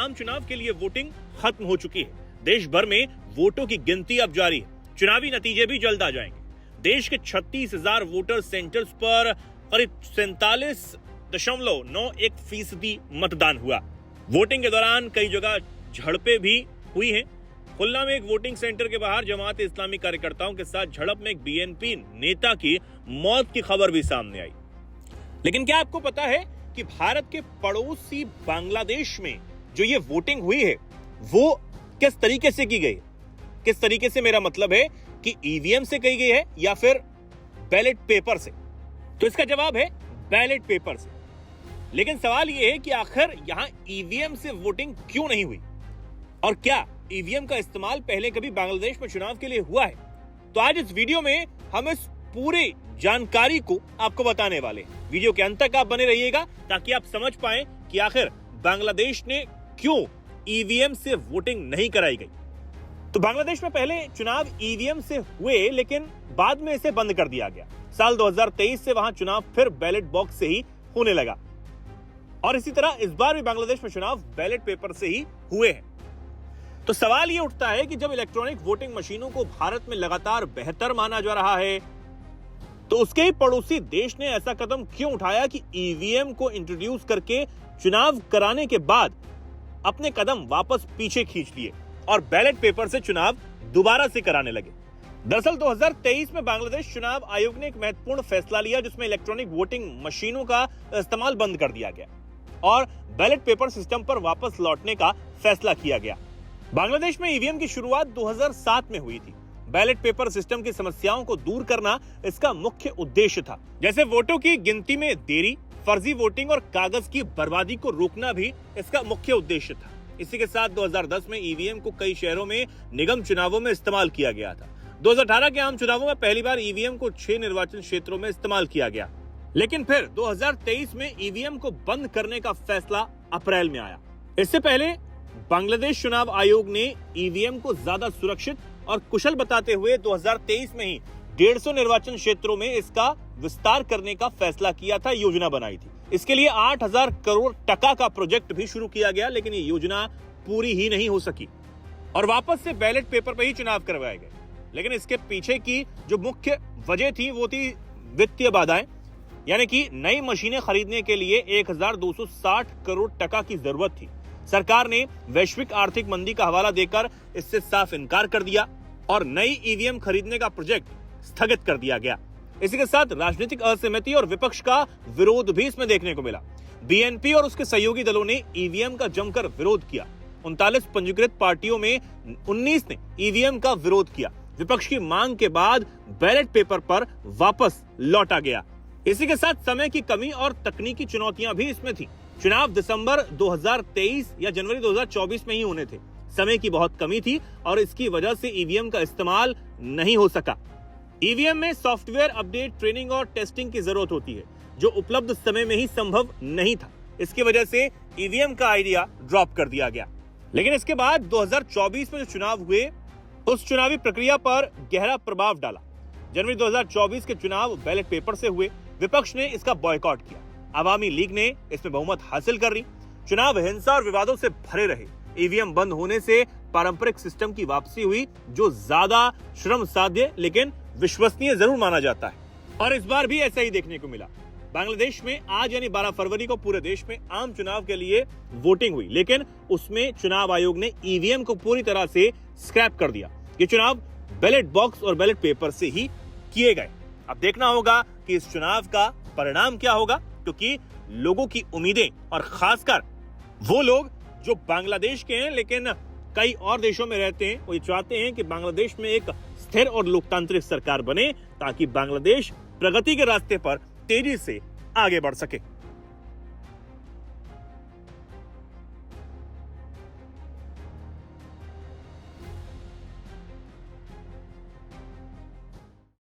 आम चुनाव के लिए वोटिंग खत्म हो चुकी है। देश भर में वोटों की गिनती अब जारी है। चुनावी नतीजे भी जल्द आ जाएंगे। देश के 36,000 वोटर सेंटर्स पर करीब 47.91% मतदान हुआ। वोटिंग के दौरान कई जगह झड़पें भी हुई हैं। खुलना में एक वोटिंग सेंटर के बाहर जमात इस्लामी कार्यकर्ताओं के साथ झड़प में एक बीएनपी नेता की मौत की खबर भी सामने आई। लेकिन क्या आपको पता है कि भारत के पड़ोसी बांग्लादेश में जो ये वोटिंग हुई है वो किस तरीके से की गई? किस तरीके से मेरा मतलब है कि ईवीएम से की गई है या फिर बैलेट पेपर से? तो इसका जवाब है बैलेट पेपर से। लेकिन सवाल यह है कि आखिर यहां ईवीएम से वोटिंग क्यों नहीं हुई और क्या ईवीएम का इस्तेमाल पहले कभी बांग्लादेश में चुनाव के लिए हुआ है? तो आज इस वीडियो में हम इस पूरे जानकारी को आपको बताने वाले हैं। वीडियो के अंत तक आप बने रहिएगा ताकि आप समझ पाएं कि आखिर बांग्लादेश ने क्यों ईवीएम से वोटिंग नहीं कराई गई। तो बांग्लादेश में पहले चुनाव ईवीएम से हुए, लेकिन बाद में इसे बंद कर दिया गया। साल 2023 से वहां चुनाव फिर बैलेट बॉक्स से ही होने लगा और इसी तरह इस बार भी बांग्लादेश में चुनाव बैलेट पेपर से ही हुए हैं। तो सवाल यह उठता है कि जब इलेक्ट्रॉनिक वोटिंग मशीनों को भारत में लगातार बेहतर माना जा रहा है तो उसके ही पड़ोसी देश ने ऐसा कदम क्यों उठाया कि ईवीएम को इंट्रोड्यूस करके चुनाव कराने के बाद अपने कदम वापस पीछे खींच लिए और बैलेट पेपर से चुनाव दोबारा से कराने लगे। दरअसल 2023 में बांग्लादेश चुनाव आयोग ने एक महत्वपूर्ण फैसला लिया जिसमें इलेक्ट्रॉनिक वोटिंग मशीनों का इस्तेमाल बंद कर दिया गया और बैलेट पेपर सिस्टम पर वापस लौटने का फैसला किया गया। बांग्लादेश में ईवीएम की शुरुआत 2007 में हुई थी। बैलेट पेपर सिस्टम की समस्याओं को दूर करना इसका मुख्य उद्देश्य था। जैसे वोटों की गिनती में देरी, फर्जी वोटिंग और कागज की बर्बादी को रोकना भी इसका मुख्य उद्देश्य था। इसी के साथ 2010 में ईवीएम को कई शहरों में निगम चुनावों में इस्तेमाल किया गया था। 2018 के आम चुनावों में पहली बार ईवीएम को 6 निर्वाचन क्षेत्रों में इस्तेमाल किया गया। लेकिन फिर 2023 में ईवीएम को बंद करने का फैसला अप्रैल में आया। इससे पहले बांग्लादेश चुनाव आयोग ने ईवीएम को ज्यादा सुरक्षित और कुशल बताते हुए 2023 में ही 150 निर्वाचन क्षेत्रों में इसका विस्तार करने का फैसला किया था, योजना बनाई थी। इसके लिए 8,000 करोड़ टका का प्रोजेक्ट भी शुरू किया गया, लेकिन ये योजना पूरी ही नहीं हो सकी और वापस से बैलेट पेपर पर ही चुनाव करवाए गए। लेकिन इसके पीछे की जो मुख्य वजह थी वो थी वित्तीय बाधाएं, यानी कि नई मशीनें खरीदने के लिए 1,260 करोड़ टका की जरूरत थी। सरकार ने वैश्विक आर्थिक मंदी का हवाला देकर इससे साफ इनकार कर दिया और नई ईवीएम खरीदने का प्रोजेक्ट स्थगित कर दिया गया। इसी के साथ राजनीतिक असहमति और विपक्ष का विरोध भी इसमें देखने को मिला। बीएनपी और उसके सहयोगी दलों ने ईवीएम का जमकर विरोध किया। 39 पंजीकृत पार्टियों में 19 ने ईवीएम का विरोध किया। विपक्ष की मांग के बाद बैलेट पेपर पर वापस लौटा गया। इसी के साथ समय की कमी और तकनीकी चुनौतियां भी इसमें थी। चुनाव दिसंबर 2023 या जनवरी 2024 में ही होने थे। समय की बहुत कमी थी और इसकी वजह से ईवीएम का इस्तेमाल नहीं हो सका। ईवीएम में सॉफ्टवेयर अपडेट, ट्रेनिंग और टेस्टिंग की जरूरत होती है जो उपलब्ध समय में ही संभव नहीं था। इसकी वजह से ईवीएम का आइडिया ड्रॉप कर दिया गया। लेकिन इसके बाद 2024 में जो चुनाव हुए उस चुनावी प्रक्रिया पर गहरा प्रभाव डाला। जनवरी 2024 के चुनाव बैलेट पेपर से हुए। विपक्ष ने इसका बॉयकॉट किया। अवामी लीग ने इसमें बहुमत हासिल कर ली। चुनाव हिंसा और विवादों से भरे रहे। ईवीएम बंद होने से पारंपरिक सिस्टम की वापसी हुई जो ज्यादा श्रम साध्य लेकिन विश्वसनीय जरूर माना जाता है और इस बार भी ऐसा ही देखने को मिला। बांग्लादेश में आज यानी 12 फरवरी को पूरे देश में आम चुनाव के लिए वोटिंग हुई, लेकिन उसमें चुनाव आयोग ने ईवीएम को पूरी तरह से स्क्रैप कर दिया। ये चुनाव बैलेट बॉक्स और बैलेट पेपर से ही किए गए। अब देखना होगा कि इस चुनाव का परिणाम क्या होगा, क्योंकि लोगों की उम्मीदें और खासकर वो लोग जो बांग्लादेश के हैं लेकिन कई और देशों में रहते हैं, वो ये चाहते हैं कि बांग्लादेश में एक स्थिर और लोकतांत्रिक सरकार बने ताकि बांग्लादेश प्रगति के रास्ते पर तेजी से आगे बढ़ सके।